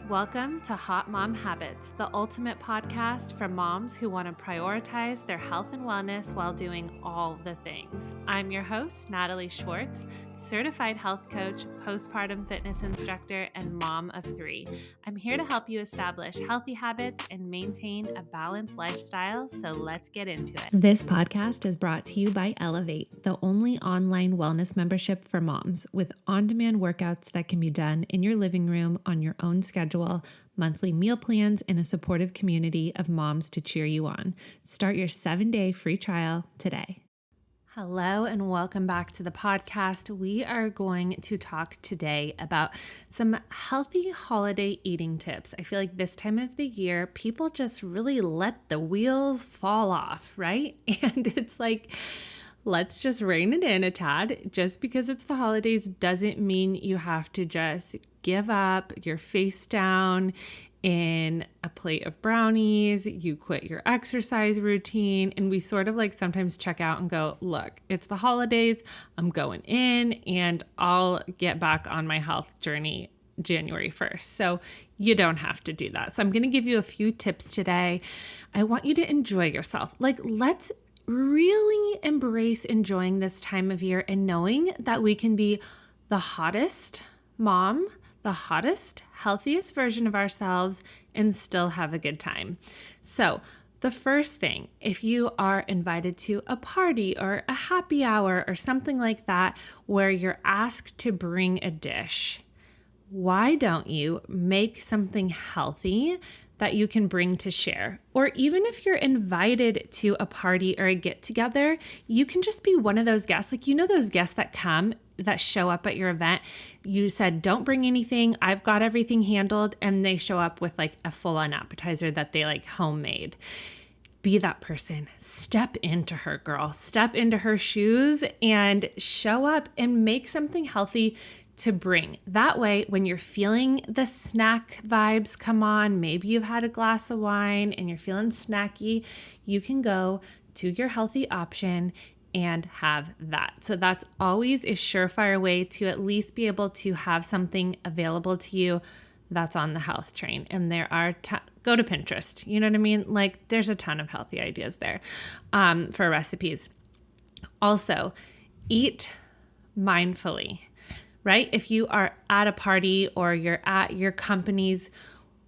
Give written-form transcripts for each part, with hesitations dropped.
Welcome to Hot Mom Habits, the ultimate podcast for moms who want to prioritize their health and wellness while doing all the things. I'm your host, Natalie Schwartz, certified health coach, postpartum fitness instructor, and mom of 3. I'm here to help you establish healthy habits and maintain a balanced lifestyle, so let's get into it. This podcast is brought to you by Elevate, the only online wellness membership for moms, with on-demand workouts that can be done in your living room on your own schedule, monthly meal plans, and a supportive community of moms to cheer you on. Start your 7-day free trial today. Hello and welcome back to the podcast. We are going to talk today about some healthy holiday eating tips. I feel like this time of the year, people just really let the wheels fall off, right? And it's like, let's just rein it in a tad. Just because it's the holidays doesn't mean you have to just give up, your face down in a plate of brownies, you quit your exercise routine, and we sort of like sometimes check out and go, look, it's the holidays, I'm going in and I'll get back on my health journey January 1st. So you don't have to do that. So I'm going to give you a few tips today. I want you to enjoy yourself. Like, let's really embrace enjoying this time of year and knowing that we can be the hottest mom, the hottest, healthiest version of ourselves, and still have a good time. So the first thing, if you are invited to a party or a happy hour or something like that, where you're asked to bring a dish, why don't you make something healthy that you can bring to share? Or even if you're invited to a party or a get together, you can just be one of those guests. Like, you know, those guests that come, that show up at your event, you said, don't bring anything, I've got everything handled. And they show up with like a full-on appetizer that they like homemade. Be that person. Step into her, girl. Step into her shoes and show up and make something healthy to bring. That way, when you're feeling the snack vibes come on, maybe you've had a glass of wine and you're feeling snacky, you can go to your healthy option and have that. So that's always a surefire way to at least be able to have something available to you that's on the health train. And there are, go to Pinterest, you know what I mean? Like, there's a ton of healthy ideas there for recipes. Also, eat mindfully, right? If you are at a party or you're at your company's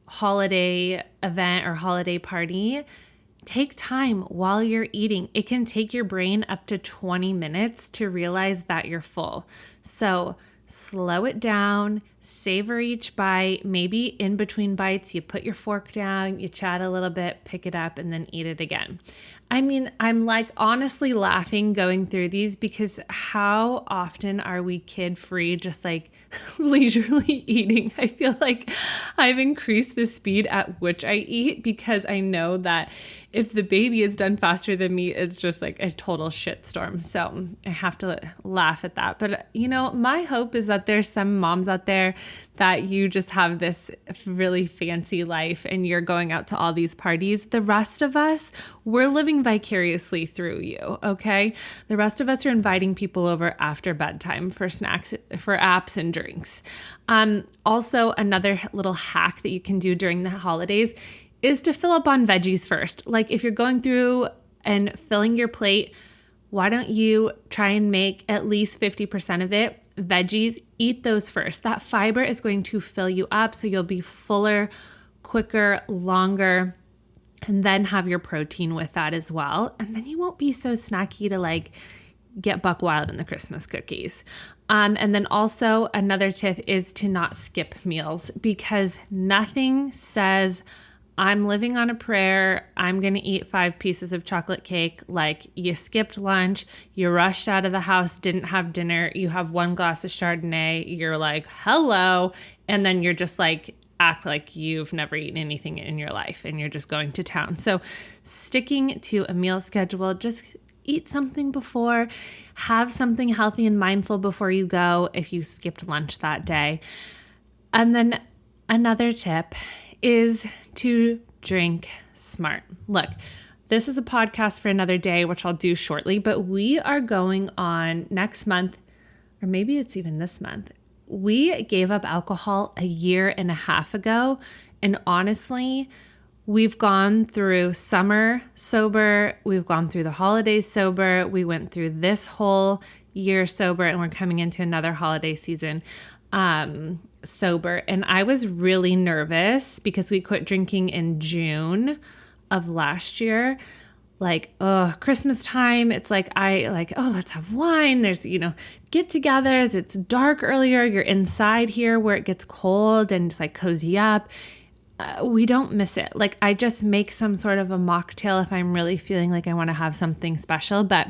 holiday event or holiday party, take time while you're eating. It can take your brain up to 20 minutes to realize that you're full. So slow it down, savor each bite. Maybe in between bites, you put your fork down, you chat a little bit, pick it up, and then eat it again. I mean, I'm like honestly laughing going through these because how often are we kid-free, just like leisurely eating? I feel like I've increased the speed at which I eat because I know that if the baby is done faster than me, it's just like a total shitstorm. So I have to laugh at that. But you know, my hope is that there's some moms out there that you just have this really fancy life and you're going out to all these parties. The rest of us, we're living vicariously through you, okay? The rest of us are inviting people over after bedtime for snacks, for apps and drinks. Also, another little hack that you can do during the holidays is to fill up on veggies first. Like, if you're going through and filling your plate, why don't you try and make at least 50% of it veggies? Eat those first. That fiber is going to fill you up so you'll be fuller, quicker, longer, and then have your protein with that as well. And then you won't be so snacky to like get buck wild in the Christmas cookies. And then also another tip is to not skip meals, because nothing says I'm living on a prayer, I'm going to eat 5 pieces of chocolate cake, like you skipped lunch, you rushed out of the house, didn't have dinner, you have 1 glass of Chardonnay, you're like, hello, and then you're just like, act like you've never eaten anything in your life and you're just going to town. So sticking to a meal schedule, just eat something before, have something healthy and mindful before you go if you skipped lunch that day. And then another tip is to drink smart. Look, this is a podcast for another day, which I'll do shortly, but we are going on next month, or maybe it's even this month. we gave up alcohol a year and a half ago. And honestly, we've gone through summer sober. We've gone through the holidays sober. We went through this whole year sober, and we're coming into another holiday season sober. And I was really nervous because we quit drinking in June of last year. Like, oh, Christmas time, it's like, let's have wine. There's, get-togethers. It's dark earlier. You're inside here where it gets cold and just like cozy up. We don't miss it. Like, I just make some sort of a mocktail if I'm really feeling like I want to have something special. But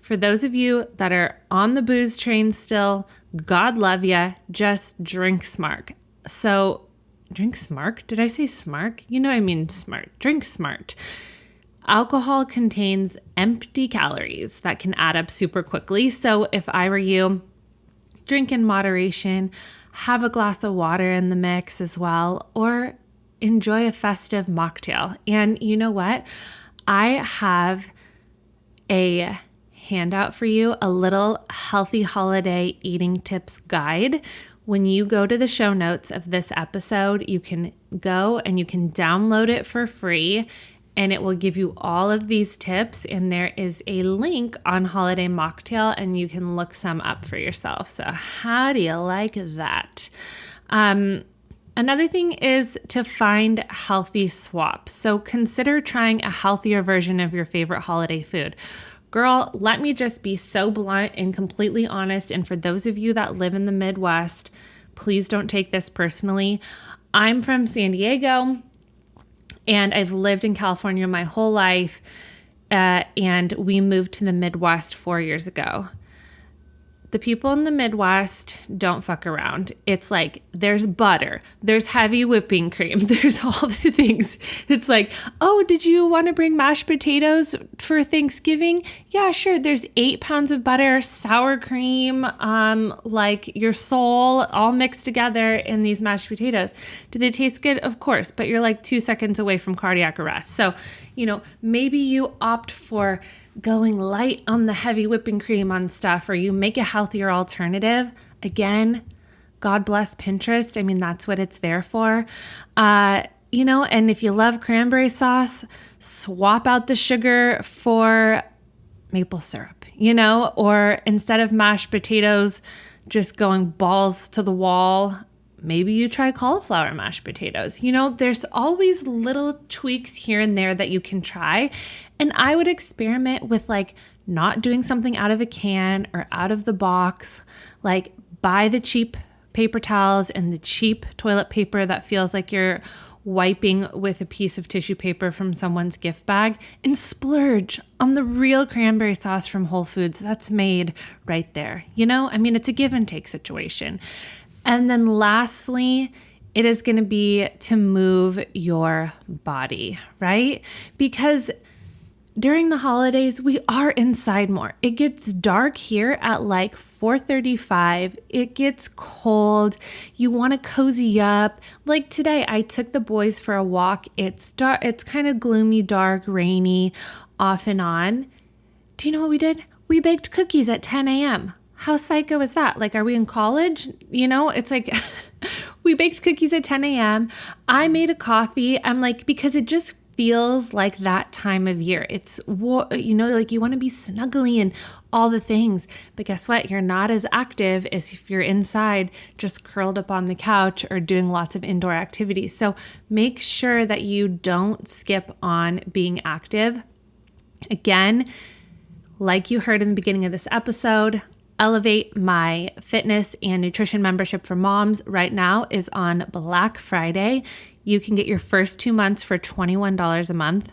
for those of you that are on the booze train still, God love ya. Just drink smart. So drink smart? Did I say smart? I mean smart. Drink smart. Alcohol contains empty calories that can add up super quickly. So if I were you, drink in moderation, have a glass of water in the mix as well, or enjoy a festive mocktail. And you know what? I have a handout for you, a little healthy holiday eating tips guide. When you go to the show notes of this episode, you can go and you can download it for free, and it will give you all of these tips. And there is a link on Holiday Mocktail, and you can look some up for yourself. So how do you like that? Another thing is to find healthy swaps. So consider trying a healthier version of your favorite holiday food. Girl, let me just be so blunt and completely honest. And for those of you that live in the Midwest, please don't take this personally. I'm from San Diego, and I've lived in California my whole life, and we moved to the Midwest 4 years ago. The people in the Midwest don't fuck around. It's like, there's butter, there's heavy whipping cream, there's all the things. It's like, oh, did you want to bring mashed potatoes for Thanksgiving? Yeah, sure. There's 8 pounds of butter, sour cream, like your soul all mixed together in these mashed potatoes. Do they taste good? Of course, but you're like 2 seconds away from cardiac arrest. So, maybe you opt for going light on the heavy whipping cream on stuff, or you make a healthier alternative. Again, God bless Pinterest. I mean, that's what it's there for. And if you love cranberry sauce, swap out the sugar for maple syrup, or instead of mashed potatoes, just going balls to the wall, maybe you try cauliflower mashed potatoes. There's always little tweaks here and there that you can try. And I would experiment with like not doing something out of a can or out of the box. Like, buy the cheap paper towels and the cheap toilet paper that feels like you're wiping with a piece of tissue paper from someone's gift bag, and splurge on the real cranberry sauce from Whole Foods that's made right there. It's a give and take situation. And then lastly, it is going to be to move your body, right? Because during the holidays, we are inside more. It gets dark here at like 4:35. It gets cold. You want to cozy up. Like today, I took the boys for a walk. It's dark. It's kind of gloomy, dark, rainy, off and on. Do you know what we did? We baked cookies at 10 a.m. How psycho is that? Like, are we in college? It's like we baked cookies at 10 a.m. I made a coffee. I'm like, because it just feels like that time of year. It's, like you want to be snuggly and all the things. But guess what? You're not as active as if you're inside, just curled up on the couch or doing lots of indoor activities. So make sure that you don't skip on being active. Again, like you heard in the beginning of this episode, Elevate, my fitness and nutrition membership for moms, right now is on Black Friday. You can get your first 2 months for $21 a month.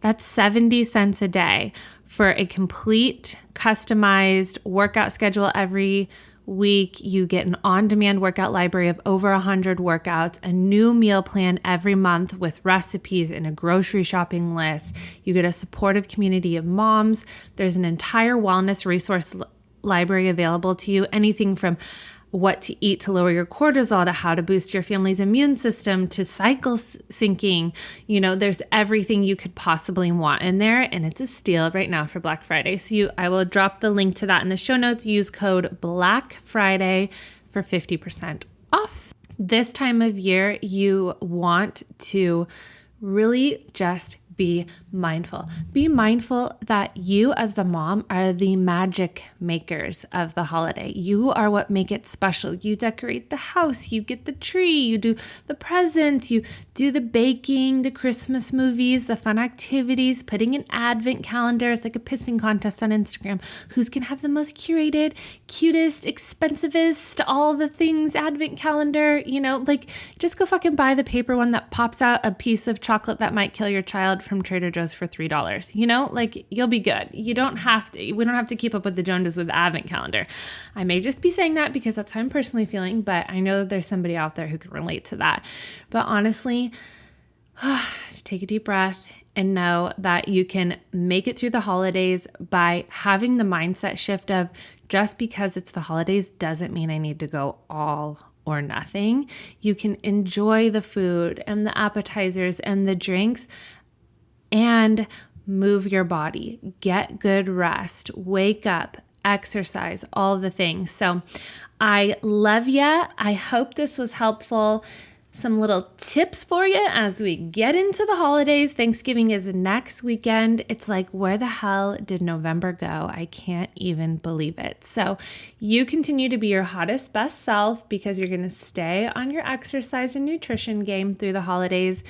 That's 70 cents a day for a complete customized workout schedule every week. You get an on-demand workout library of over 100 workouts, a new meal plan every month with recipes and a grocery shopping list. You get a supportive community of moms. There's an entire wellness resource library available to you, anything from what to eat to lower your cortisol to how to boost your family's immune system to cycle syncing. There's everything you could possibly want in there, and it's a steal right now for Black Friday. So I will drop the link to that in the show notes. Use code Black Friday for 50% off. This time of year, you want to really just be mindful. Be mindful that you as the mom are the magic makers of the holiday. You are what make it special. You decorate the house, you get the tree, you do the presents, you do the baking, the Christmas movies, the fun activities, putting an advent calendar. It's like a pissing contest on Instagram. Who's gonna have the most curated, cutest, expensivest, all the things advent calendar, like just go fucking buy the paper one that pops out a piece of chocolate that might kill your child from Trader Joe's for $3. Like you'll be good. We don't have to keep up with the Joneses with the advent calendar. I may just be saying that because that's how I'm personally feeling, but I know that there's somebody out there who can relate to that. But honestly, take a deep breath and know that you can make it through the holidays by having the mindset shift of just because it's the holidays doesn't mean I need to go all or nothing. You can enjoy the food and the appetizers and the drinks and move your body, get good rest, wake up, exercise, all the things. So I love you. I hope this was helpful. Some little tips for you as we get into the holidays. Thanksgiving is next weekend. It's like, where the hell did November go? I can't even believe it. So you continue to be your hottest, best self because you're going to stay on your exercise and nutrition game through the holidays.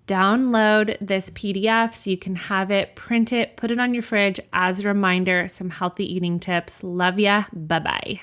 Download this PDF so you can have it, print it, put it on your fridge as a reminder, some healthy eating tips. Love ya. Bye-bye.